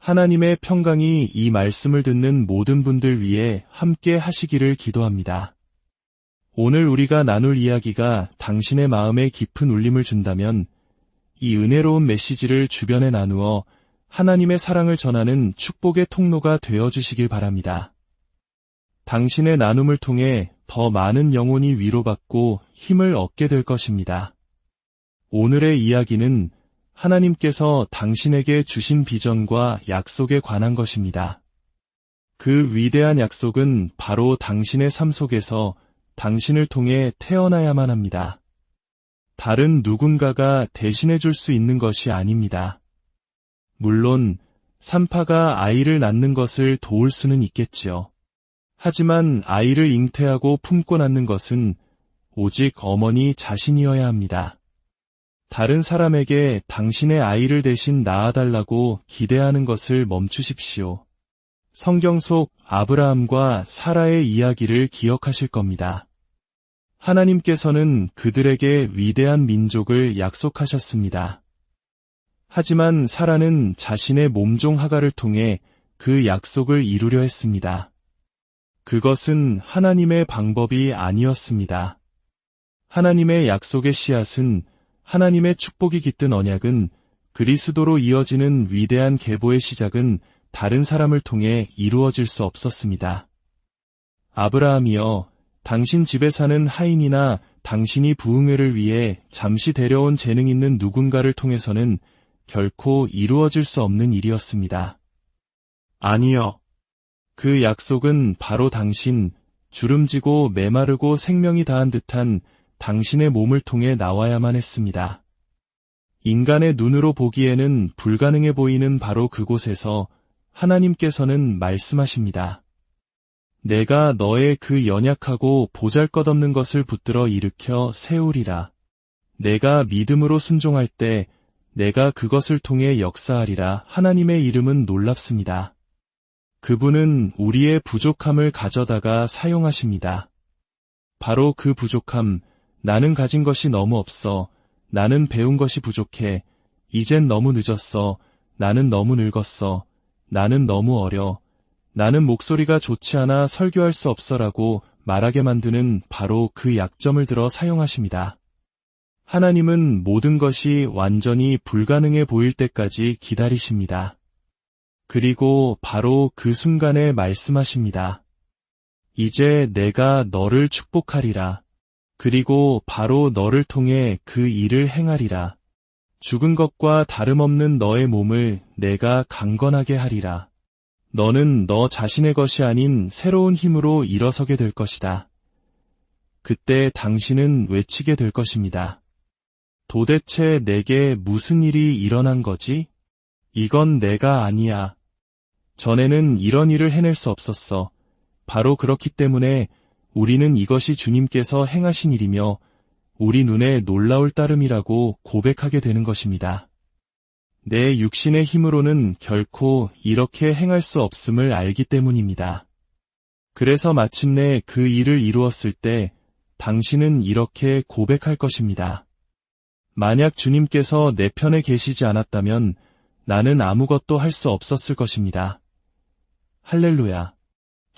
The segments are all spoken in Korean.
하나님의 평강이 이 말씀을 듣는 모든 분들 위해 함께 하시기를 기도합니다. 오늘 우리가 나눌 이야기가 당신의 마음에 깊은 울림을 준다면 이 은혜로운 메시지를 주변에 나누어 하나님의 사랑을 전하는 축복의 통로가 되어주시길 바랍니다. 당신의 나눔을 통해 더 많은 영혼이 위로받고 힘을 얻게 될 것입니다. 오늘의 이야기는 하나님께서 당신에게 주신 비전과 약속에 관한 것입니다. 그 위대한 약속은 바로 당신의 삶 속에서 당신을 통해 태어나야만 합니다. 다른 누군가가 대신해 줄 수 있는 것이 아닙니다. 물론 산파가 아이를 낳는 것을 도울 수는 있겠지요. 하지만 아이를 잉태하고 품고 낳는 것은 오직 어머니 자신이어야 합니다. 다른 사람에게 당신의 아이를 대신 낳아달라고 기대하는 것을 멈추십시오. 성경 속 아브라함과 사라의 이야기를 기억하실 겁니다. 하나님께서는 그들에게 위대한 민족을 약속하셨습니다. 하지만 사라는 자신의 몸종 하가를 통해 그 약속을 이루려 했습니다. 그것은 하나님의 방법이 아니었습니다. 하나님의 약속의 씨앗은 하나님의 축복이 깃든 언약은 그리스도로 이어지는 위대한 계보의 시작은 다른 사람을 통해 이루어질 수 없었습니다. 아브라함이여, 당신 집에 사는 하인이나 당신이 부흥회를 위해 잠시 데려온 재능 있는 누군가를 통해서는 결코 이루어질 수 없는 일이었습니다. 아니요. 그 약속은 바로 당신, 주름지고 메마르고 생명이 다한 듯한 당신의 몸을 통해 나와야만 했습니다. 인간의 눈으로 보기에는 불가능해 보이는 바로 그곳에서 하나님께서는 말씀하십니다. 내가 너의 그 연약하고 보잘것없는 것을 붙들어 일으켜 세우리라. 내가 믿음으로 순종할 때 내가 그것을 통해 역사하리라. 하나님의 이름은 놀랍습니다. 그분은 우리의 부족함을 가져다가 사용하십니다. 바로 그 부족함, 나는 가진 것이 너무 없어, 나는 배운 것이 부족해, 이젠 너무 늦었어, 나는 너무 늙었어, 나는 너무 어려, 나는 목소리가 좋지 않아 설교할 수 없어라고 말하게 만드는 바로 그 약점을 들어 사용하십니다. 하나님은 모든 것이 완전히 불가능해 보일 때까지 기다리십니다. 그리고 바로 그 순간에 말씀하십니다. 이제 내가 너를 축복하리라. 그리고 바로 너를 통해 그 일을 행하리라. 죽은 것과 다름없는 너의 몸을 내가 강건하게 하리라. 너는 너 자신의 것이 아닌 새로운 힘으로 일어서게 될 것이다. 그때 당신은 외치게 될 것입니다. 도대체 내게 무슨 일이 일어난 거지? 이건 내가 아니야. 전에는 이런 일을 해낼 수 없었어. 바로 그렇기 때문에 우리는 이것이 주님께서 행하신 일이며 우리 눈에 놀라울 따름이라고 고백하게 되는 것입니다. 내 육신의 힘으로는 결코 이렇게 행할 수 없음을 알기 때문입니다. 그래서 마침내 그 일을 이루었을 때 당신은 이렇게 고백할 것입니다. 만약 주님께서 내 편에 계시지 않았다면 나는 아무것도 할 수 없었을 것입니다. 할렐루야.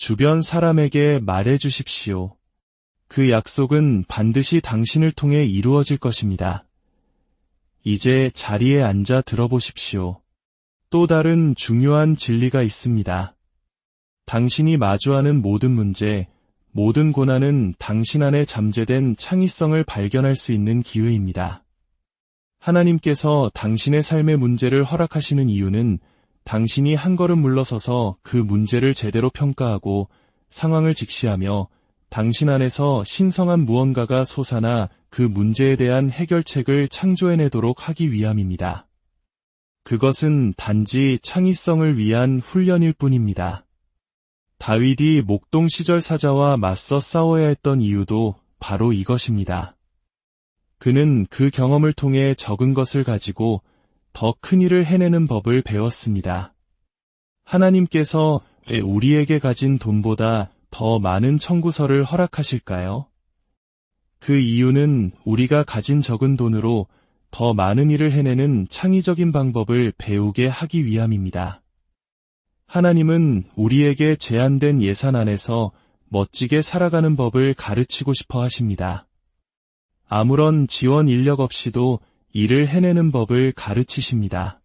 주변 사람에게 말해 주십시오. 그 약속은 반드시 당신을 통해 이루어질 것입니다. 이제 자리에 앉아 들어보십시오. 또 다른 중요한 진리가 있습니다. 당신이 마주하는 모든 문제, 모든 고난은 당신 안에 잠재된 창의성을 발견할 수 있는 기회입니다. 하나님께서 당신의 삶의 문제를 허락하시는 이유는 당신이 한 걸음 물러서서 그 문제를 제대로 평가하고 상황을 직시하며 당신 안에서 신성한 무언가가 솟아나 그 문제에 대한 해결책을 창조해내도록 하기 위함입니다. 그것은 단지 창의성을 위한 훈련일 뿐입니다. 다윗이 목동 시절 사자와 맞서 싸워야 했던 이유도 바로 이것입니다. 그는 그 경험을 통해 적은 것을 가지고 더 큰 일을 해내는 법을 배웠습니다. 하나님께서 왜 우리에게 가진 돈보다 더 많은 청구서를 허락하실까요? 그 이유는 우리가 가진 적은 돈으로 더 많은 일을 해내는 창의적인 방법을 배우게 하기 위함입니다. 하나님은 우리에게 제한된 예산 안에서 멋지게 살아가는 법을 가르치고 싶어 하십니다. 아무런 지원 인력 없이도 일을 해내는 법을 가르치십니다.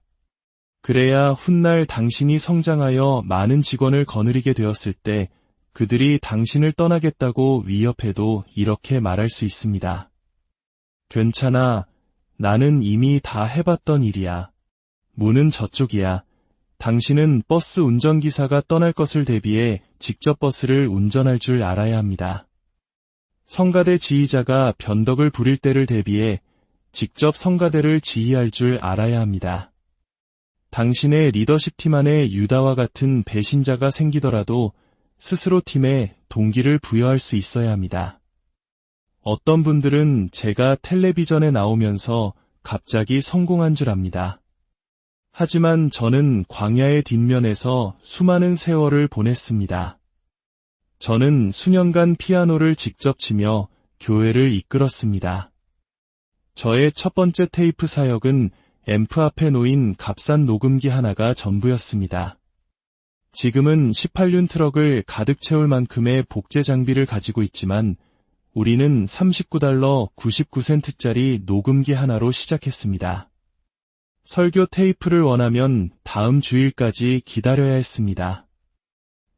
그래야 훗날 당신이 성장하여 많은 직원을 거느리게 되었을 때 그들이 당신을 떠나겠다고 위협해도 이렇게 말할 수 있습니다. 괜찮아. 나는 이미 다 해봤던 일이야. 문은 저쪽이야. 당신은 버스 운전기사가 떠날 것을 대비해 직접 버스를 운전할 줄 알아야 합니다. 성가대 지휘자가 변덕을 부릴 때를 대비해 직접 성가대를 지휘할 줄 알아야 합니다. 당신의 리더십팀 안에 유다와 같은 배신자가 생기더라도 스스로 팀에 동기를 부여할 수 있어야 합니다. 어떤 분들은 제가 텔레비전에 나오면서 갑자기 성공한 줄 압니다. 하지만 저는 광야의 뒷면에서 수많은 세월을 보냈습니다. 저는 수년간 피아노를 직접 치며 교회를 이끌었습니다. 저의 첫 번째 테이프 사역은 앰프 앞에 놓인 값싼 녹음기 하나가 전부였습니다. 지금은 18륜 트럭을 가득 채울 만큼의 복제 장비를 가지고 있지만 우리는 $39 99센트짜리 녹음기 하나로 시작했습니다. 설교 테이프를 원하면 다음 주일까지 기다려야 했습니다.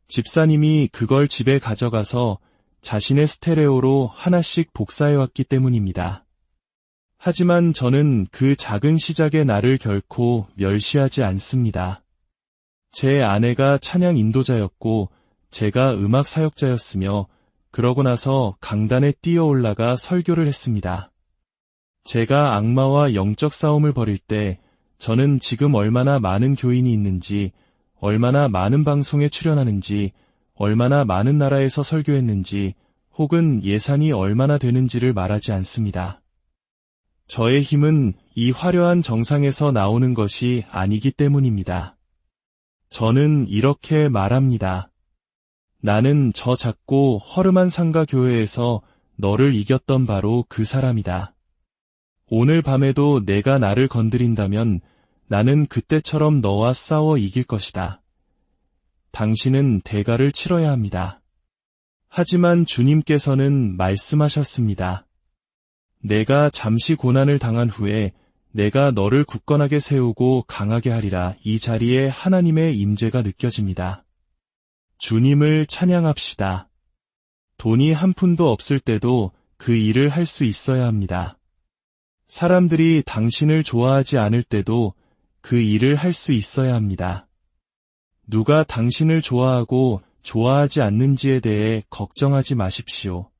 집사님이 그걸 집에 가져가서 자신의 스테레오로 하나씩 복사해왔기 때문입니다. 하지만 저는 그 작은 시작의 나를 결코 멸시하지 않습니다. 제 아내가 찬양 인도자였고 제가 음악 사역자였으며 그러고 나서 강단에 뛰어 올라가 설교를 했습니다. 제가 악마와 영적 싸움을 벌일 때 저는 지금 얼마나 많은 교인이 있는지, 얼마나 많은 방송에 출연하는지, 얼마나 많은 나라에서 설교했는지, 혹은 예산이 얼마나 되는지를 말하지 않습니다. 저의 힘은 이 화려한 정상에서 나오는 것이 아니기 때문입니다. 저는 이렇게 말합니다. 나는 저 작고 허름한 상가 교회에서 너를 이겼던 바로 그 사람이다. 오늘 밤에도 내가 나를 건드린다면 나는 그때처럼 너와 싸워 이길 것이다. 당신은 대가를 치러야 합니다. 하지만 주님께서는 말씀하셨습니다. 내가 잠시 고난을 당한 후에 내가 너를 굳건하게 세우고 강하게 하리라. 이 자리에 하나님의 임재가 느껴집니다. 주님을 찬양합시다. 돈이 한 푼도 없을 때도 그 일을 할 수 있어야 합니다. 사람들이 당신을 좋아하지 않을 때도 그 일을 할 수 있어야 합니다. 누가 당신을 좋아하고 좋아하지 않는지에 대해 걱정하지 마십시오.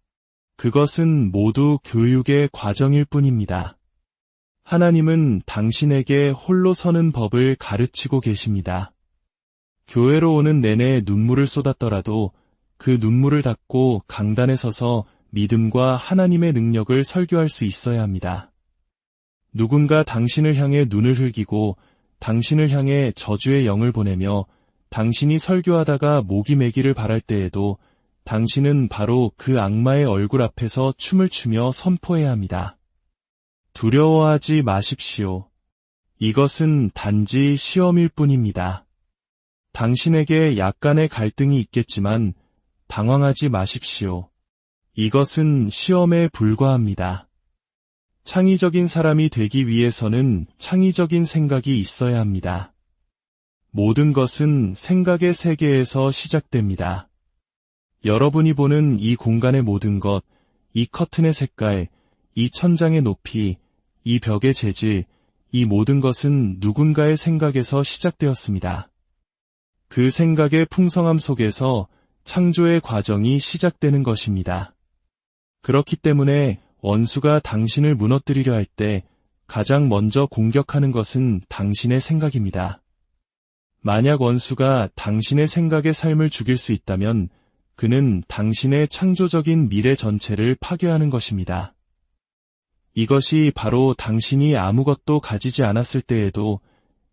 그것은 모두 교육의 과정일 뿐입니다. 하나님은 당신에게 홀로 서는 법을 가르치고 계십니다. 교회로 오는 내내 눈물을 쏟았더라도 그 눈물을 닦고 강단에 서서 믿음과 하나님의 능력을 설교할 수 있어야 합니다. 누군가 당신을 향해 눈을 흘기고 당신을 향해 저주의 영을 보내며 당신이 설교하다가 목이 매기를 바랄 때에도 당신은 바로 그 악마의 얼굴 앞에서 춤을 추며 선포해야 합니다. 두려워하지 마십시오. 이것은 단지 시험일 뿐입니다. 당신에게 약간의 갈등이 있겠지만 당황하지 마십시오. 이것은 시험에 불과합니다. 창의적인 사람이 되기 위해서는 창의적인 생각이 있어야 합니다. 모든 것은 생각의 세계에서 시작됩니다. 여러분이 보는 이 공간의 모든 것, 이 커튼의 색깔, 이 천장의 높이, 이 벽의 재질, 이 모든 것은 누군가의 생각에서 시작되었습니다. 그 생각의 풍성함 속에서 창조의 과정이 시작되는 것입니다. 그렇기 때문에 원수가 당신을 무너뜨리려 할 때 가장 먼저 공격하는 것은 당신의 생각입니다. 만약 원수가 당신의 생각의 삶을 죽일 수 있다면 그는 당신의 창조적인 미래 전체를 파괴하는 것입니다. 이것이 바로 당신이 아무것도 가지지 않았을 때에도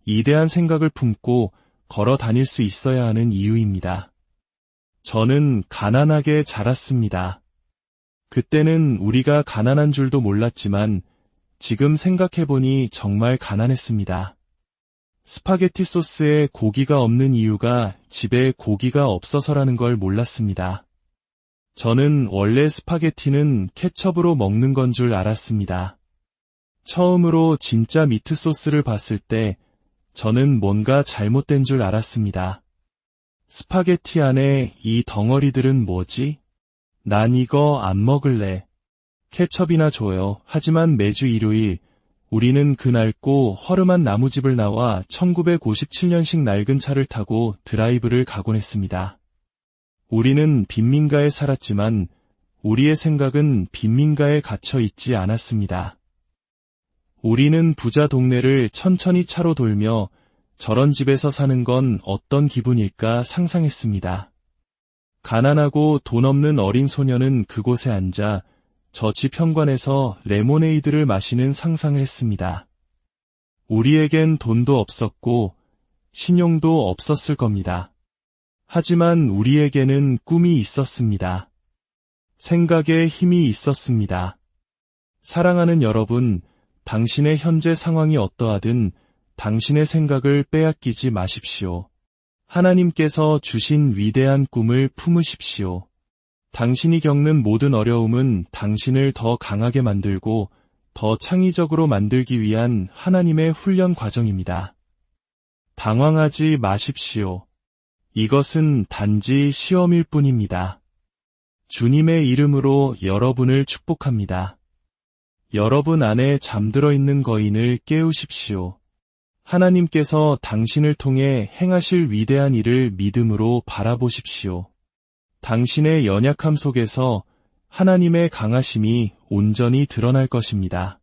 이대한 생각을 품고 걸어 다닐 수 있어야 하는 이유입니다. 저는 가난하게 자랐습니다. 그때는 우리가 가난한 줄도 몰랐지만 지금 생각해보니 정말 가난했습니다. 스파게티 소스에 고기가 없는 이유가 집에 고기가 없어서라는 걸 몰랐습니다. 저는 원래 스파게티는 케첩으로 먹는 건 줄 알았습니다. 처음으로 진짜 미트 소스를 봤을 때 저는 뭔가 잘못된 줄 알았습니다. 스파게티 안에 이 덩어리들은 뭐지? 난 이거 안 먹을래. 케첩이나 줘요. 하지만 매주 일요일 우리는 그 낡고 허름한 나무집을 나와 1957년식 낡은 차를 타고 드라이브를 가곤 했습니다. 우리는 빈민가에 살았지만 우리의 생각은 빈민가에 갇혀 있지 않았습니다. 우리는 부자 동네를 천천히 차로 돌며 저런 집에서 사는 건 어떤 기분일까 상상했습니다. 가난하고 돈 없는 어린 소녀는 그곳에 앉아 저 집 현관에서 레모네이드를 마시는 상상을 했습니다. 우리에겐 돈도 없었고 신용도 없었을 겁니다. 하지만 우리에게는 꿈이 있었습니다. 생각에 힘이 있었습니다. 사랑하는 여러분, 당신의 현재 상황이 어떠하든 당신의 생각을 빼앗기지 마십시오. 하나님께서 주신 위대한 꿈을 품으십시오. 당신이 겪는 모든 어려움은 당신을 더 강하게 만들고 더 창의적으로 만들기 위한 하나님의 훈련 과정입니다. 당황하지 마십시오. 이것은 단지 시험일 뿐입니다. 주님의 이름으로 여러분을 축복합니다. 여러분 안에 잠들어 있는 거인을 깨우십시오. 하나님께서 당신을 통해 행하실 위대한 일을 믿음으로 바라보십시오. 당신의 연약함 속에서 하나님의 강하심이 온전히 드러날 것입니다.